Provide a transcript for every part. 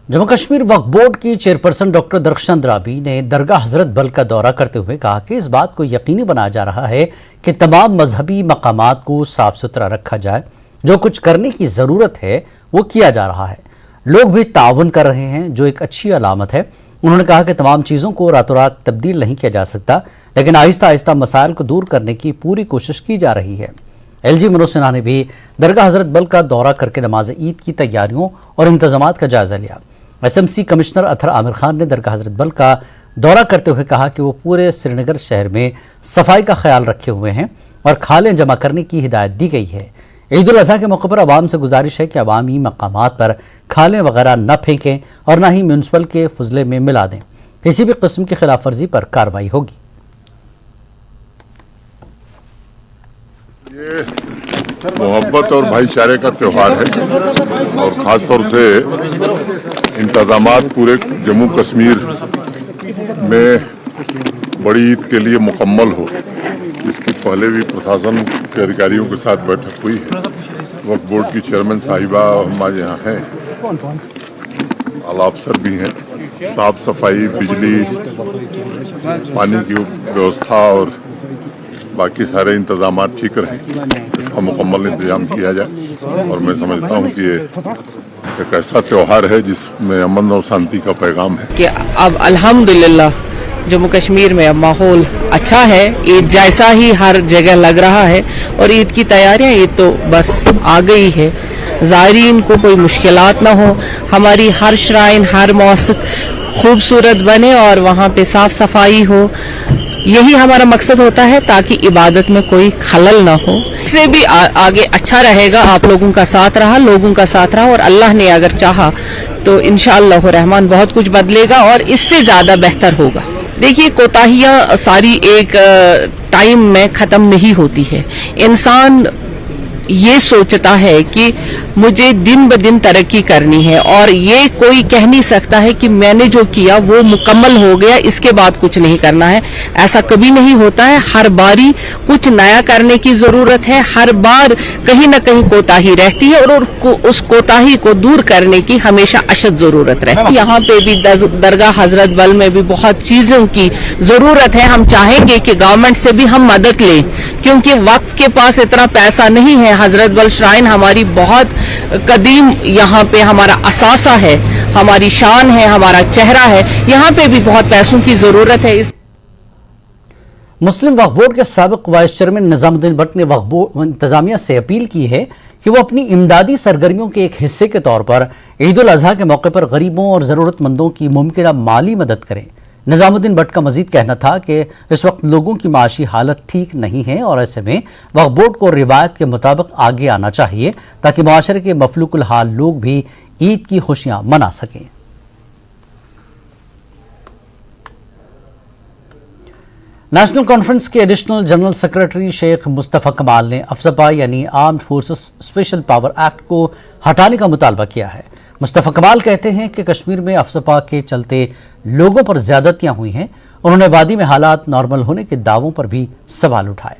जम्मू कश्मीर वक्फ board की chairperson doctor Darakhshan द्राबी ने दरगाह हजरत बल का दौरा करते हुए कहा कि इस बात को यकीनी बनाया जा रहा है कि तमाम मजहबी मकामात को साफ सुथरा रखा जाए। जो कुछ करने की ज़रूरत है वो किया जा रहा है। लोग भी ताउन कर रहे हैं, जो एक अच्छी अलामत है। उन्होंने कहा कि तमाम चीज़ों को रातों रात तब्दील नहीं किया जा सकता, लेकिन आहिस्ता आहिस्ता मसाइल को दूर करने की पूरी कोशिश की जा रही है। LG मनोज सिन्हा ने भी दरगाह हजरत बल का दौरा करके नमाज ईद की तैयारियों और इंतजामात का जायजा लिया। SMC कमिश्नर अथर आमिर खान ने दरगाह हजरत बल का दौरा करते हुए कहा कि वो पूरे श्रीनगर शहर में सफाई का ख्याल रखे हुए हैं और खालें जमा करने की हिदायत दी गई है। ईद उल अज़हा के मौके पर आवाम से गुजारिश है कि अवामी मकामात पर खालें वगैरह न फेंकें और न ही म्यूनसिपल के फजले में मिला दें। किसी भी किस्म की खिलाफ वर्जी पर कार्रवाई होगी। ये मोहब्बत और भाईचारे का त्यौहार है और ख़ास तौर से इंतज़ामात पूरे जम्मू कश्मीर में बड़ी ईद के लिए मुकम्मल हो, इसके पहले भी प्रशासन के अधिकारियों के साथ बैठक हुई है। वक्फ बोर्ड की चेयरमैन साहिबा हमारे यहाँ हैं, आला अफसर भी हैं। साफ सफाई, बिजली, पानी की व्यवस्था और बाकी सारे इंतजामात ठीक रहें, इसका मुकम्मल इंतजाम किया जाए। और मैं समझता हूँ कि ये एक ऐसा त्यौहार है जिसमें अमन और शांति का पैगाम है कि अब अल्हम्दुलिल्लाह जम्मू कश्मीर में अब माहौल अच्छा है। ईद जैसा ही हर जगह लग रहा है और ईद की तैयारियां ईद तो बस आ गई है। ज़ायरीन को कोई मुश्किलात ना हो, हमारी हर श्राइन, हर मौसिक खूबसूरत बने और वहाँ पे साफ सफाई हो, यही हमारा मकसद होता है ताकि इबादत में कोई खलल ना हो। इससे भी आगे अच्छा रहेगा। आप लोगों का साथ रहा, लोगों का साथ रहा और अल्लाह ने अगर चाहा तो इंशाअल्लाह रहमान बहुत कुछ बदलेगा और इससे ज़्यादा बेहतर होगा। देखिए, कोताहियाँ सारी एक टाइम में ख़त्म नहीं होती है। इंसान ये सोचता है कि मुझे दिन ब दिन तरक्की करनी है और ये कोई कह नहीं सकता है कि मैंने जो किया वो मुकम्मल हो गया, इसके बाद कुछ नहीं करना है। ऐसा कभी नहीं होता है। हर बारी कुछ नया करने की ज़रूरत है। हर बार कहीं ना कहीं कोताही रहती है और उस कोताही को दूर करने की हमेशा अशद ज़रूरत रहती है। यहाँ पे भी दरगाह हजरत बल में भी बहुत चीज़ों की ज़रूरत है। हम चाहेंगे कि गवर्नमेंट से भी हम मदद लें, क्योंकि वक्फ के पास इतना पैसा नहीं है। हजरत बल श्राइन हमारी बहुत कदीम, यहाँ पे हमारा असासा है, हमारी शान है, हमारा चेहरा है। यहाँ पे भी बहुत पैसों की जरूरत है। मुस्लिम वक्फ बोर्ड के साबिक वाइस चेयरमैन निजामुद्दीन भट्ट ने वक्फ बोर्ड इंतजामिया से अपील की है कि वो अपनी इमदादी सरगर्मियों के एक हिस्से के तौर पर ईद उल अज़हा के मौके पर गरीबों और ज़रूरतमंदों की मुमकिन माली मदद करें। निजामुद्दीन भट्ट का मजीद कहना था कि इस वक्त लोगों की माशी हालत ठीक नहीं है और ऐसे में वक्फ बोर्ड को रिवायत के मुताबिक आगे आना चाहिए ताकि मुआशरे के मफलूकुल हाल लोग भी ईद की खुशियां मना सकें। नेशनल कॉन्फ्रेंस के additional general secretary Sheikh Mustafa Kamal ने अफसपा यानी armed forces special power act को हटाने का मुतालबा किया है। मुस्तफ़ा कमाल कहते हैं कि कश्मीर में अफसपा के चलते लोगों पर ज्यादतियां हुई हैं। उन्होंने वादी में हालात नॉर्मल होने के दावों पर भी सवाल उठाए।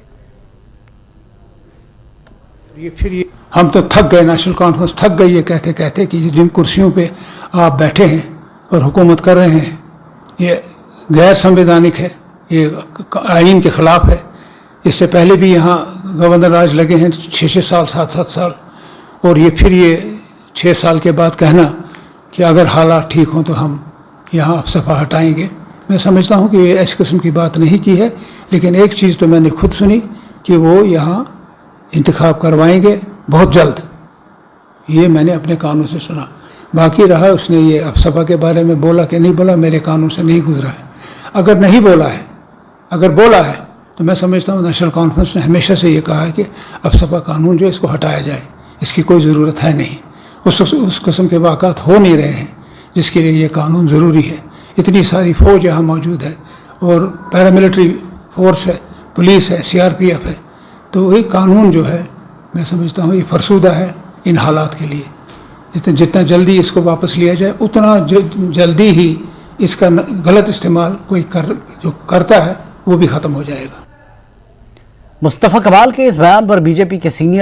ये हम तो थक गए, नेशनल कॉन्फ्रेंस थक गई है कहते कहते कि जिन कुर्सियों पे आप बैठे हैं और हुकूमत कर रहे हैं ये गैर संवैधानिक है, ये आइन के खिलाफ है। इससे पहले भी यहाँ गवर्नर राज लगे हैं 6 साल 7 साल, और ये फिर ये 6 साल के बाद कहना कि अगर हालात ठीक हों तो हम यहाँ अफसपा हटाएंगे। मैं समझता हूँ कि ये ऐसी किस्म की बात नहीं की है, लेकिन एक चीज़ तो मैंने खुद सुनी कि वो यहाँ इंतखाब करवाएंगे बहुत जल्द। ये मैंने अपने कानों से सुना। बाकी रहा उसने ये अफसपा के बारे में बोला कि नहीं बोला, मेरे कानों से नहीं गुजरा है। अगर नहीं बोला है, अगर बोला है तो मैं समझता हूँ नेशनल कॉन्फ्रेंस ने हमेशा से ये कहा है कि अफसपा कानून जो है इसको हटाया जाए, इसकी कोई ज़रूरत है नहीं। उस किस्म के वाक़ात हो नहीं रहे हैं जिसके लिए ये कानून ज़रूरी है। इतनी सारी फ़ौज यहाँ मौजूद है और पैरामिलिट्री फोर्स है, पुलिस है, CRPF है, तो ये कानून जो है मैं समझता हूँ ये फरसूदा है इन हालात के लिए। जितना जल्दी इसको वापस लिया जाए उतना जल्दी ही इसका गलत इस्तेमाल कोई जो करता है वो भी ख़त्म हो जाएगा। मुस्तफ़ा कमाल के इस बयान पर बीजेपी के सीनियर